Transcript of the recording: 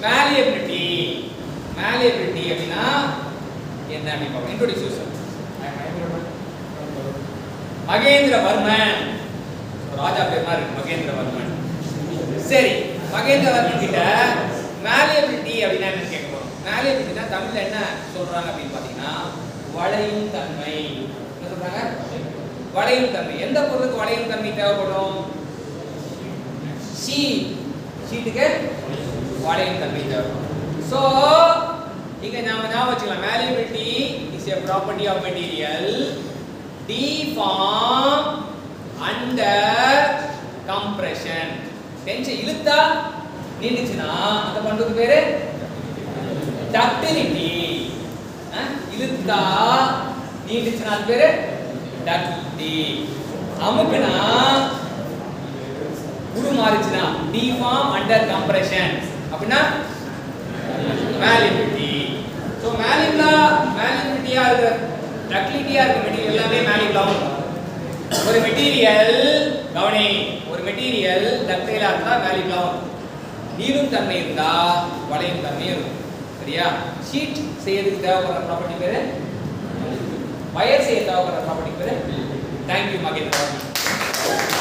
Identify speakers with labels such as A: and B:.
A: malleability அப்படினா என்ன அப்படி பாப்போம். இன்ட்ரோ듀ஸ் மகேந்திரவர்மன், ராஜா பேர் மாதிரி இருக்கு மகேந்திரவர்மன். சரி, மகேந்திரவர்மன் கிட்ட malleability அப்படினா என்ன கேட்க போறோம். malleability தமிழ்ல என்ன சொல்றாங்க அப்படின்னு பாத்தீங்கன்னா வளையும் தன்மை. என்ன சொல்றாங்க? வளையும் தன்மை. எந்த பொருளுக்கு வளையும் தன்மை தேவைப்படும்? ஷீட்டுக்கு வளையும் தன்மை தேவைப்படும். சோ இங்க நாம ஞாபகம் வச்சுக்கலாம், malleability is a property of material deform under compression. Tension இழுத்தா நின்னுச்சுனா அந்த பண்புக்கு பேரு டக்டிலிட்டி. இழுத்தா நீண்டுச்சுனா அது பேரு டக்டிலிட்டி. அமுக்குனா உருமாறுச்சுனா deform under compression அப்படினா malleability. So malleability-ஆ இருக்கு, டக்டிலிட்டியா இருக்கு மெட்டீரியல் எல்லாமே malleable ஆகும். ஒரு மெட்டீரியல் கவனி, ஒரு மெட்டீரியல் டக்டைலா இருந்தா malleable ஆகும். நீளும் தன்மை இருந்தா வளையும் தன்மை இருக்கும். சரியா? ஷீட் செய்யறதுக்கு தேவைப்படுற ப்ராப்பர்ட்டி பேரு, வயர் செய்ய தேவைப்படுற ப்ராப்பர்ட்டி பேரு. Thank you Mahendran.